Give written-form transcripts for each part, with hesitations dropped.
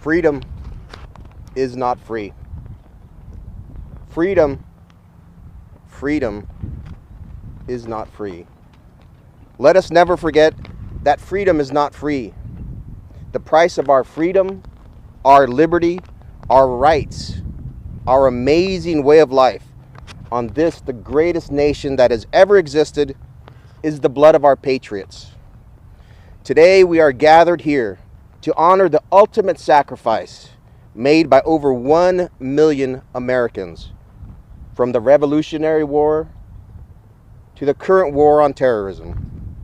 Freedom is not free. Freedom is not free. Let us never forget that freedom is not free. The price of our freedom, our liberty, our rights, our amazing way of life on this, the greatest nation that has ever existed, is the blood of our patriots. Today we are gathered here to honor the ultimate sacrifice made by over 1 million Americans, from the Revolutionary War to the current war on terrorism.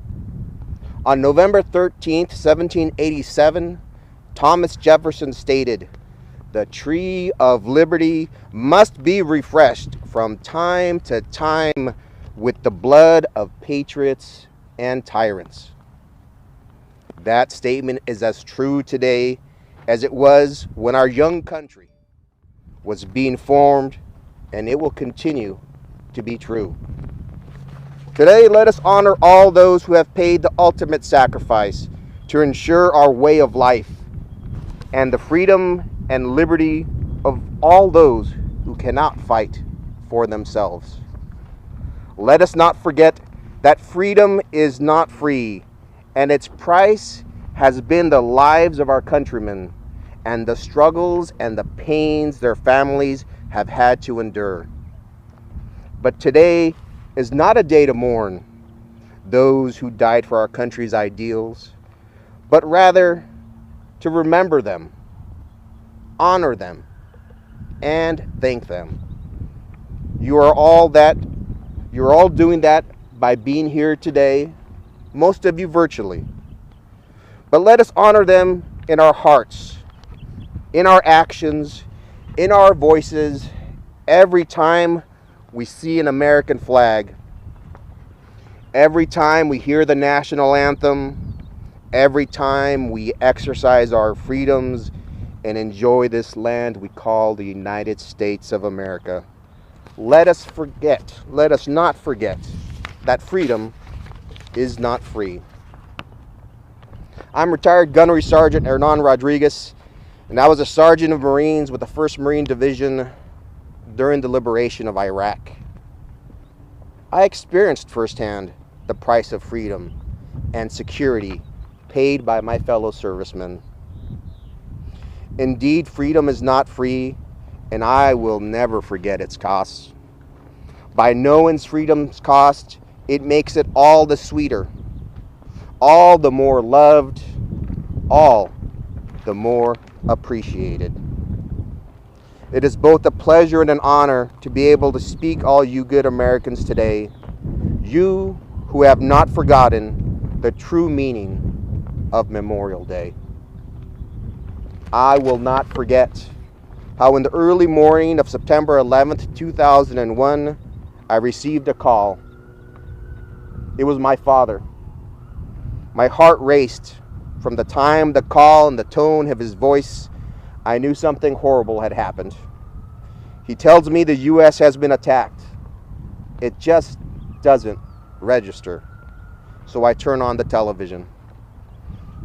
On November 13th, 1787, Thomas Jefferson stated, "The tree of liberty must be refreshed from time to time with the blood of patriots and tyrants." That statement is as true today as it was when our young country was being formed, and it will continue to be true. Today, let us honor all those who have paid the ultimate sacrifice to ensure our way of life and the freedom and liberty of all those who cannot fight for themselves. Let us not forget that freedom is not free, and its price has been the lives of our countrymen and the struggles and the pains their families have had to endure. But today is not a day to mourn those who died for our country's ideals, but rather to remember them, honor them, and thank them. You are all doing that by being here today, most of you virtually. But let us honor them in our hearts, in our actions, in our voices, every time we see an American flag, every time we hear the national anthem, every time we exercise our freedoms and enjoy this land we call the United States of America. Let us not forget that freedom is not free. I'm retired Gunnery Sergeant Hernan Rodriguez, and I was a Sergeant of Marines with the 1st Marine Division during the liberation of Iraq. I experienced firsthand the price of freedom and security paid by my fellow servicemen. Indeed, freedom is not free, and I will never forget its costs. By knowing freedom's cost, it makes it all the sweeter, all the more loved, all the more appreciated. It is both a pleasure and an honor to be able to speak all you good Americans today, you who have not forgotten the true meaning of Memorial Day. I will not forget how in the early morning of September 11th, 2001, I received a call. It was my father. My heart raced. From the time, the call, and the tone of his voice, I knew something horrible had happened. He tells me the U.S. has been attacked. It just doesn't register. So I turn on the television.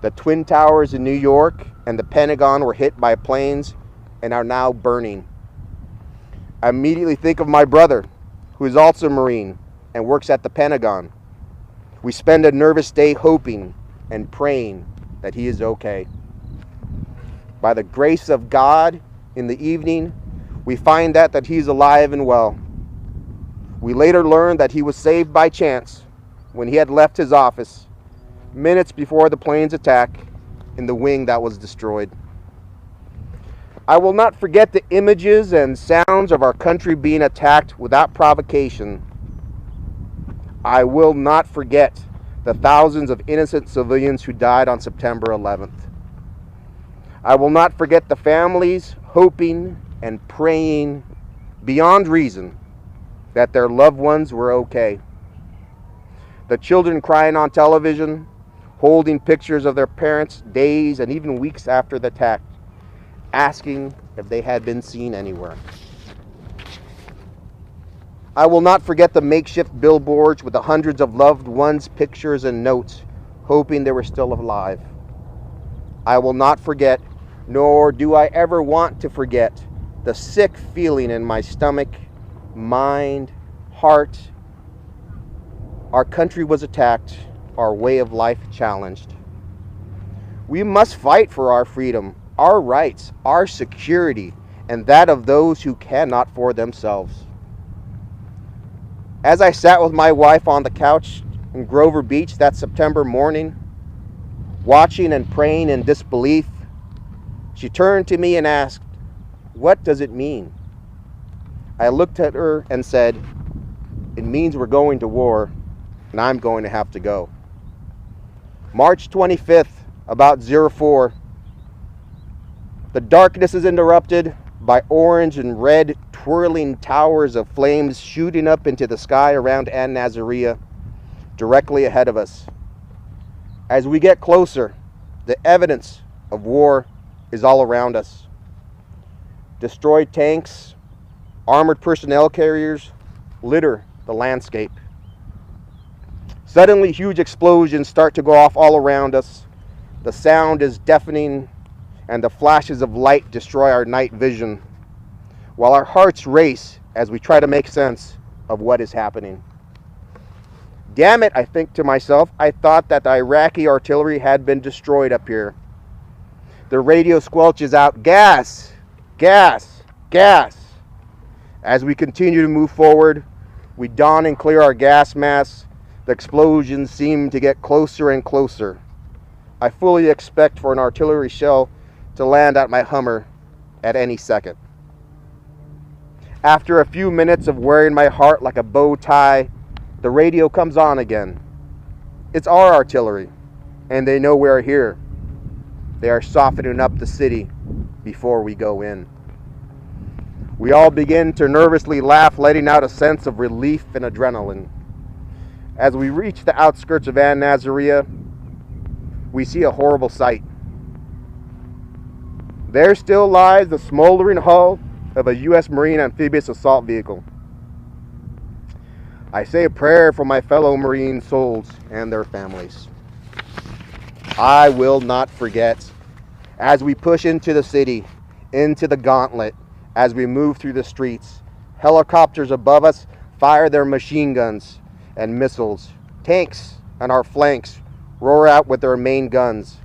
The Twin Towers in New York and the Pentagon were hit by planes and are now burning. I immediately think of my brother, who is also a Marine and works at the Pentagon. We spend a nervous day hoping and praying that he is okay. By the grace of God, in the evening, we find out that he's alive and well. We later learned that he was saved by chance when he had left his office minutes before the plane's attack in the wing that was destroyed. I will not forget the images and sounds of our country being attacked without provocation. I will not forget the thousands of innocent civilians who died on September 11th. I will not forget the families hoping and praying beyond reason that their loved ones were okay. The children crying on television, holding pictures of their parents days and even weeks after the attack, asking if they had been seen anywhere. I will not forget the makeshift billboards with the hundreds of loved ones' pictures and notes, hoping they were still alive. I will not forget nor do I ever want to forget the sick feeling in my stomach, mind, heart. Our country was attacked, our way of life challenged. We must fight for our freedom, our rights, our security, and that of those who cannot for themselves. As I sat with my wife on the couch in Grover Beach that September morning, watching and praying in disbelief, she turned to me and asked, "What does it mean?" I looked at her and said, "It means we're going to war, and I'm going to have to go." March 25th, about 04, the darkness is interrupted by orange and red twirling towers of flames shooting up into the sky around An Nazaria, directly ahead of us. As we get closer, the evidence of war is all around us. Destroyed tanks, armored personnel carriers litter the landscape. Suddenly, huge explosions start to go off all around us. The sound is deafening, and the flashes of light destroy our night vision, while our hearts race as we try to make sense of what is happening. Damn it, I think to myself, I thought that the Iraqi artillery had been destroyed up here. The radio squelches out, "Gas! Gas! Gas!" As we continue to move forward, we don and clear our gas masks. The explosions seem to get closer and closer. I fully expect for an artillery shell to land at my Hummer at any second. After a few minutes of wearing my heart like a bow tie, the radio comes on again. It's our artillery, and they know we're here. They are softening up the city before we go in. We all begin to nervously laugh, letting out a sense of relief and adrenaline. As we reach the outskirts of An Nazaria, we see a horrible sight. There still lies the smoldering hull of a U.S. Marine amphibious assault vehicle. I say a prayer for my fellow Marine souls and their families. I will not forget. As we push into the city, into the gauntlet, as we move through the streets, helicopters above us fire their machine guns and missiles. Tanks on our flanks roar out with their main guns.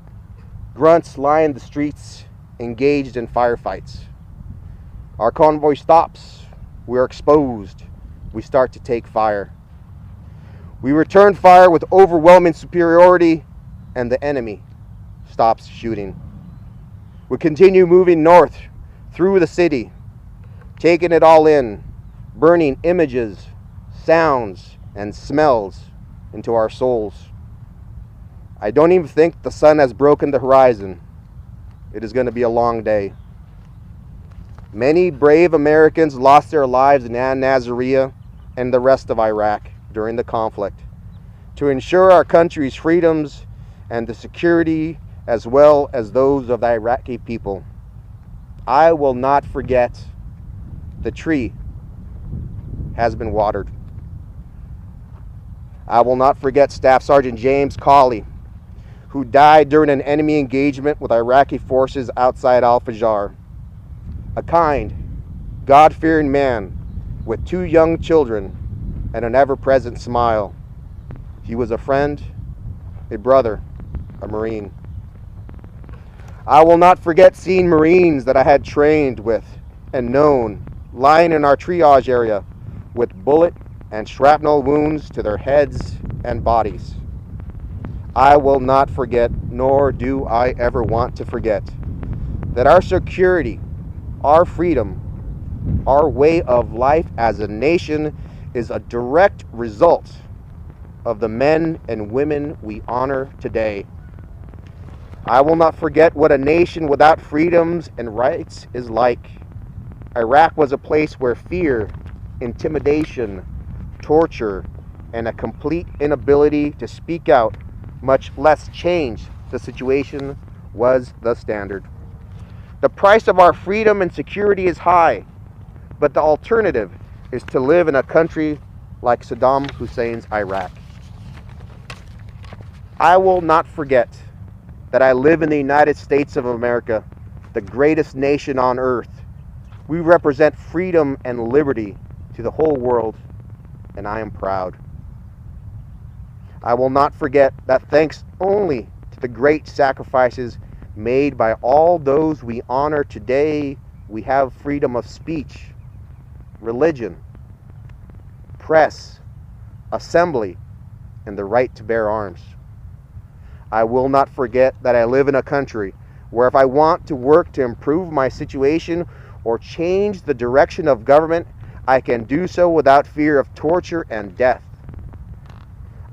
Grunts line the streets, engaged in firefights. Our convoy stops. We are exposed. We start to take fire. We return fire with overwhelming superiority, and the enemy stops shooting. We continue moving north through the city, taking it all in, burning images, sounds, and smells into our souls. I don't even think the sun has broken the horizon. It is going to be a long day. Many brave Americans lost their lives in An Nazaria and the rest of Iraq during the conflict to ensure our country's freedoms and the security as well as those of the Iraqi people. I will not forget. The tree has been watered. I will not forget Staff Sergeant James Cawley, who died during an enemy engagement with Iraqi forces outside Al-Fajr. A kind, God-fearing man with 2 young children and an ever-present smile. He was a friend, a brother, a Marine. I will not forget seeing Marines that I had trained with and known lying in our triage area with bullet and shrapnel wounds to their heads and bodies. I will not forget, nor do I ever want to forget, that our security, our freedom, our way of life as a nation is a direct result of the men and women we honor today. I will not forget what a nation without freedoms and rights is like. Iraq was a place where fear, intimidation, torture, and a complete inability to speak out, much less change the situation, was the standard. The price of our freedom and security is high, but the alternative is to live in a country like Saddam Hussein's Iraq. I will not forget that I live in the United States of America, the greatest nation on earth. We represent freedom and liberty to the whole world, and I am proud. I will not forget that thanks only to the great sacrifices made by all those we honor today, we have freedom of speech, religion, press, assembly, and the right to bear arms. I will not forget that I live in a country where if I want to work to improve my situation or change the direction of government, I can do so without fear of torture and death.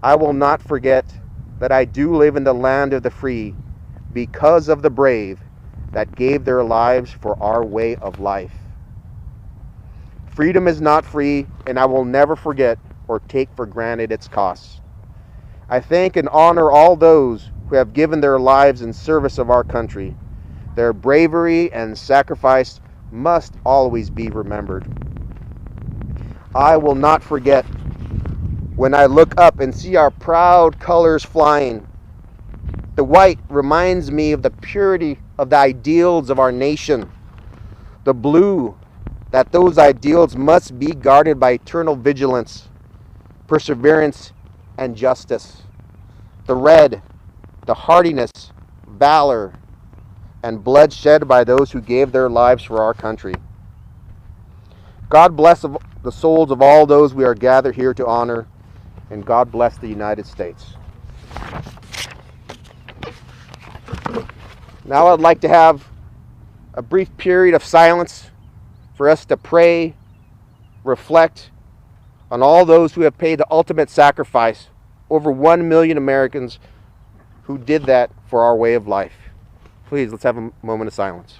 I will not forget that I do live in the land of the free because of the brave that gave their lives for our way of life. Freedom is not free, and I will never forget or take for granted its costs. I thank and honor all those who have given their lives in service of our country. Their bravery and sacrifice must always be remembered. I will not forget when I look up and see our proud colors flying. The white reminds me of the purity of the ideals of our nation. The blue, that those ideals must be guarded by eternal vigilance, perseverance, and justice. The red, the hardiness, valor, and blood shed by those who gave their lives for our country. God bless the souls of all those we are gathered here to honor, and God bless the United States. Now I'd like to have a brief period of silence for us to pray, reflect on all those who have paid the ultimate sacrifice, over 1 million Americans who did that for our way of life. Please, let's have a moment of silence.